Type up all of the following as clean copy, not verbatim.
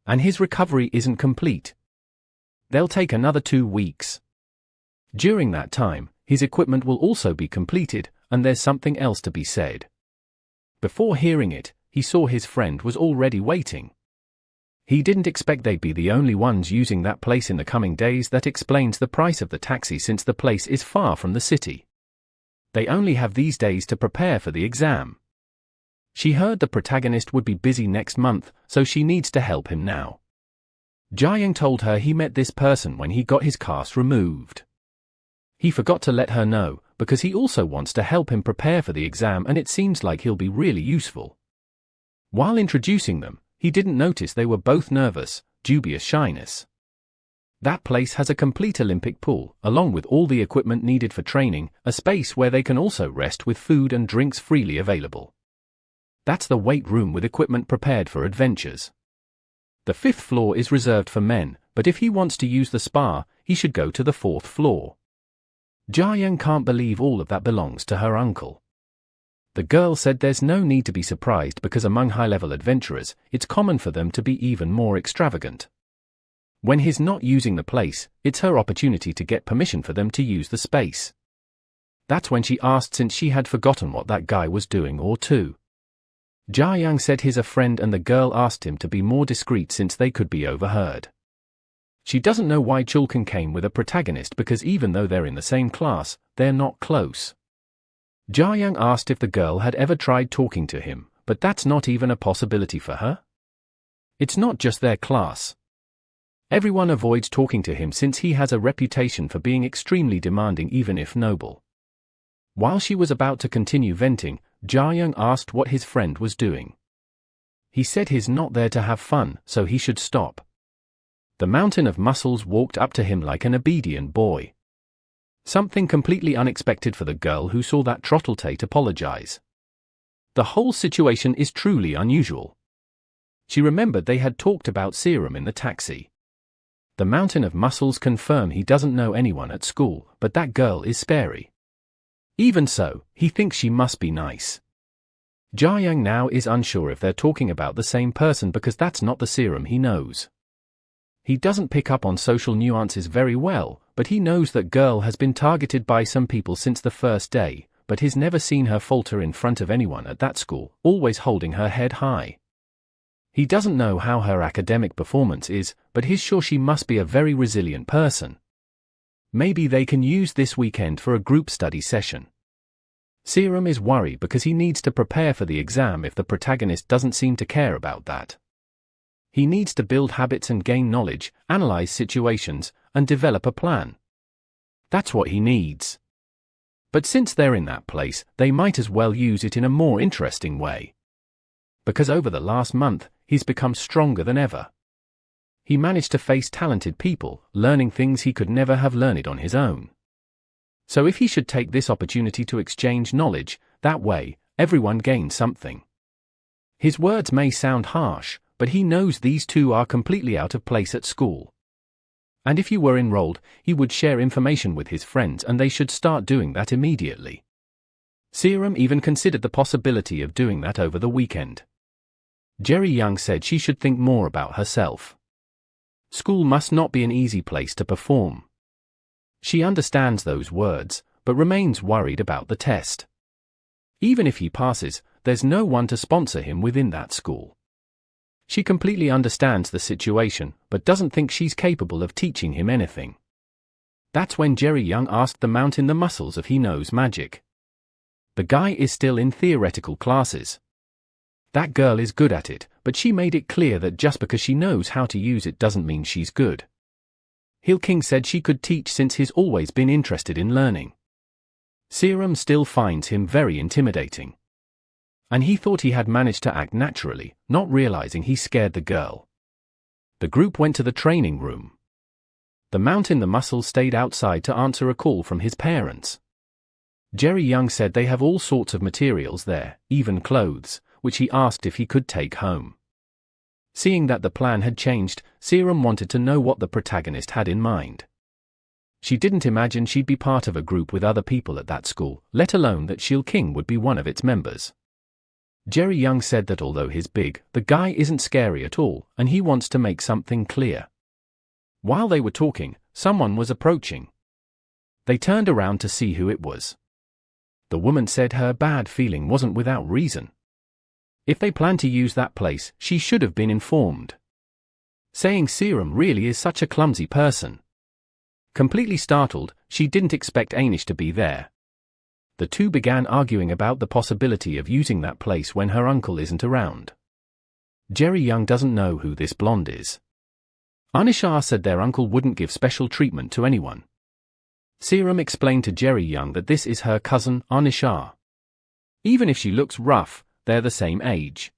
And his recovery isn't complete. They'll take another 2 weeks. During that time, his equipment will also be completed, and there's something else to be said. Before hearing it, he saw his friend was already waiting. He didn't expect they'd be the only ones using that place in the coming days. That explains the price of the taxi since the place is far from the city. They only have these days to prepare for the exam. She heard the protagonist would be busy next month, so she needs to help him now. Jiayang told her he met this person when he got his cast removed. He forgot to let her know, because he also wants to help him prepare for the exam, and it seems like he'll be really useful. While introducing them, he didn't notice they were both nervous, dubious shyness. That place has a complete Olympic pool, along with all the equipment needed for training, a space where they can also rest with food and drinks freely available. That's the weight room with equipment prepared for adventures. The 5th floor is reserved for men, but if he wants to use the spa, he should go to the 4th floor. Jiayang can't believe all of that belongs to her uncle. The girl said there's no need to be surprised because among high-level adventurers, it's common for them to be even more extravagant. When he's not using the place, it's her opportunity to get permission for them to use the space. That's when she asked, since she had forgotten what that guy was doing or two. Jiayang said he's a friend, and the girl asked him to be more discreet since they could be overheard. She doesn't know why Chulkan came with a protagonist because even though they're in the same class, they're not close. Jiayang asked if the girl had ever tried talking to him, but that's not even a possibility for her. It's not just their class. Everyone avoids talking to him since he has a reputation for being extremely demanding even if noble. While she was about to continue venting, Jiayang asked what his friend was doing. He said he's not there to have fun, so he should stop. The mountain of muscles walked up to him like an obedient boy. Something completely unexpected for the girl who saw that trottle-tate apologize. The whole situation is truly unusual. She remembered they had talked about serum in the taxi. The mountain of muscles confirm he doesn't know anyone at school, but that girl is spary. Even so, he thinks she must be nice. Jiayang now is unsure if they're talking about the same person because that's not the serum he knows. He doesn't pick up on social nuances very well, but he knows that girl has been targeted by some people since the first day, but he's never seen her falter in front of anyone at that school, always holding her head high. He doesn't know how her academic performance is, but he's sure she must be a very resilient person. Maybe they can use this weekend for a group study session. Serum is worried because he needs to prepare for the exam if the protagonist doesn't seem to care about that. He needs to build habits and gain knowledge, analyze situations, and develop a plan. That's what he needs. But since they're in that place, they might as well use it in a more interesting way. Because over the last month, he's become stronger than ever. He managed to face talented people, learning things he could never have learned on his own. So if he should take this opportunity to exchange knowledge, that way, everyone gains something. His words may sound harsh, but he knows these two are completely out of place at school. And if he were enrolled, he would share information with his friends and they should start doing that immediately. Serum even considered the possibility of doing that over the weekend. Jerry Young said she should think more about herself. School must not be an easy place to perform. She understands those words, but remains worried about the test. Even if he passes, there's no one to sponsor him within that school. She completely understands the situation, but doesn't think she's capable of teaching him anything. That's when Jerry Young asked the mountain the muscles if he knows magic. The guy is still in theoretical classes. That girl is good at it, but she made it clear that just because she knows how to use it doesn't mean she's good. Hill King said she could teach since he's always been interested in learning. Serum still finds him very intimidating. And he thought he had managed to act naturally, not realizing he scared the girl. The group went to the training room. The mountain the muscles stayed outside to answer a call from his parents. Jerry Young said they have all sorts of materials there, even clothes, which he asked if he could take home. Seeing that the plan had changed, Serum wanted to know what the protagonist had in mind. She didn't imagine she'd be part of a group with other people at that school, let alone that Shil King would be one of its members. Jerry Young said that although he's big, the guy isn't scary at all, and he wants to make something clear. While they were talking, someone was approaching. They turned around to see who it was. The woman said her bad feeling wasn't without reason. If they planned to use that place, she should have been informed. Saying Serum really is such a clumsy person. Completely startled, she didn't expect Anish to be there. The two began arguing about the possibility of using that place when her uncle isn't around. Jerry Young doesn't know who this blonde is. Anishar said their uncle wouldn't give special treatment to anyone. Serum explained to Jerry Young that this is her cousin, Anishar. Even if she looks rough, they're the same age.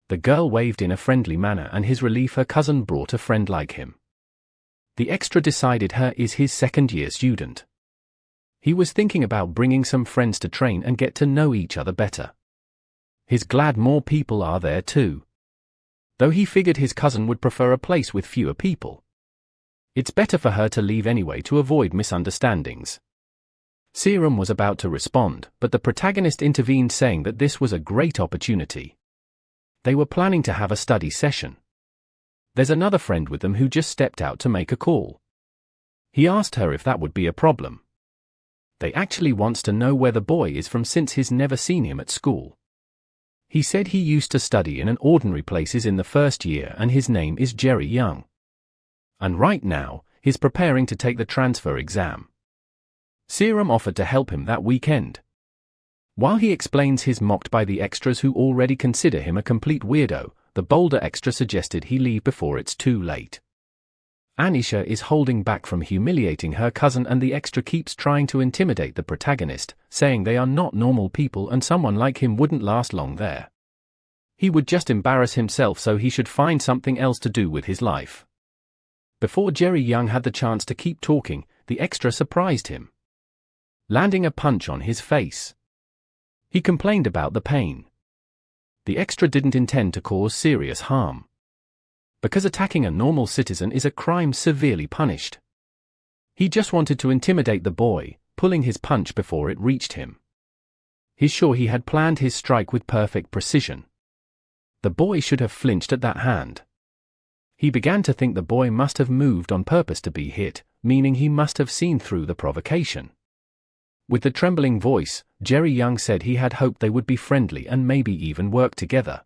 The girl waved in a friendly manner, and his relief her cousin brought a friend like him. The extra decided her is his second-year student. He was thinking about bringing some friends to train and get to know each other better. He's glad more people are there too. Though he figured his cousin would prefer a place with fewer people. It's better for her to leave anyway to avoid misunderstandings. Serum was about to respond, but the protagonist intervened, saying that this was a great opportunity. They were planning to have a study session. There's another friend with them who just stepped out to make a call. He asked her if that would be a problem. They actually wants to know where the boy is from since he's never seen him at school. He said he used to study in an ordinary places in the first year and his name is Jerry Young. And right now, he's preparing to take the transfer exam. Serum offered to help him that weekend. While he explains he's mocked by the extras who already consider him a complete weirdo, the bolder extra suggested he leave before it's too late. Anisha is holding back from humiliating her cousin, and the extra keeps trying to intimidate the protagonist, saying they are not normal people and someone like him wouldn't last long there. He would just embarrass himself, so he should find something else to do with his life. Before Jerry Young had the chance to keep talking, the extra surprised him, landing a punch on his face. He complained about the pain. The extra didn't intend to cause serious harm, because attacking a normal citizen is a crime severely punished. He just wanted to intimidate the boy, pulling his punch before it reached him. He's sure he had planned his strike with perfect precision. The boy should have flinched at that hand. He began to think the boy must have moved on purpose to be hit, meaning he must have seen through the provocation. With the trembling voice, Jerry Young said he had hoped they would be friendly and maybe even work together.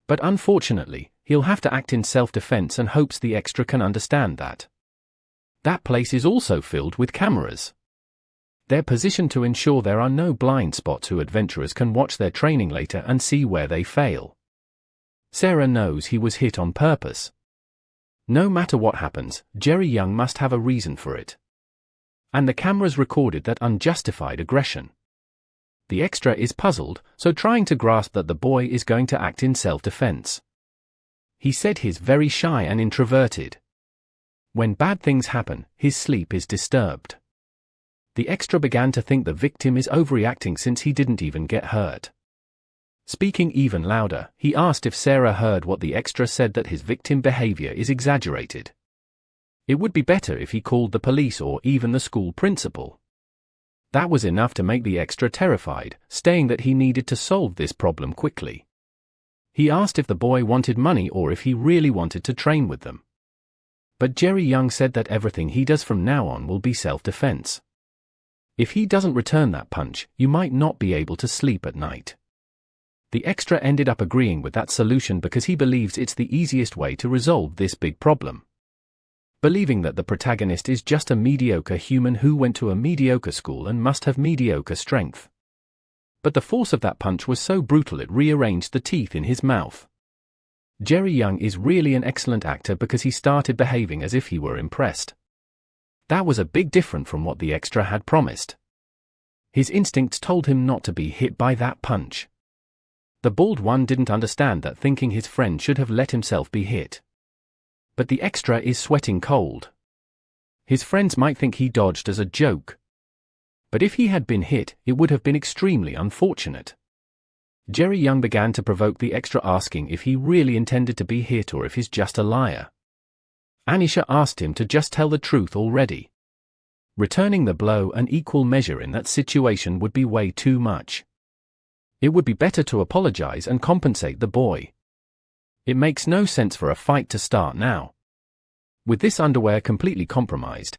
But unfortunately, he'll have to act in self-defense and hopes the extra can understand that. That place is also filled with cameras. They're positioned to ensure there are no blind spots so adventurers can watch their training later and see where they fail. Sarah knows he was hit on purpose. No matter what happens, Jerry Young must have a reason for it. And the cameras recorded that unjustified aggression. The extra is puzzled, so trying to grasp that the boy is going to act in self-defense. He said he's very shy and introverted. When bad things happen, his sleep is disturbed. The extra began to think the victim is overreacting since he didn't even get hurt. Speaking even louder, he asked if Sarah heard what the extra said, that his victim behavior is exaggerated. It would be better if he called the police or even the school principal. That was enough to make the extra terrified, saying that he needed to solve this problem quickly. He asked if the boy wanted money or if he really wanted to train with them. But Jerry Young said that everything he does from now on will be self-defense. If he doesn't return that punch, you might not be able to sleep at night. The extra ended up agreeing with that solution because he believes it's the easiest way to resolve this big problem. Believing that the protagonist is just a mediocre human who went to a mediocre school and must have mediocre strength. But the force of that punch was so brutal it rearranged the teeth in his mouth. Jerry Young is really an excellent actor because he started behaving as if he were impressed. That was a big difference from what the extra had promised. His instincts told him not to be hit by that punch. The bald one didn't understand that, thinking his friend should have let himself be hit. But the extra is sweating cold. His friends might think he dodged as a joke. But if he had been hit, it would have been extremely unfortunate. Jerry Young began to provoke the extra, asking if he really intended to be hit or if he's just a liar. Anisha asked him to just tell the truth already. Returning the blow an equal measure in that situation would be way too much. It would be better to apologize and compensate the boy. It makes no sense for a fight to start now. With this underwear completely compromised,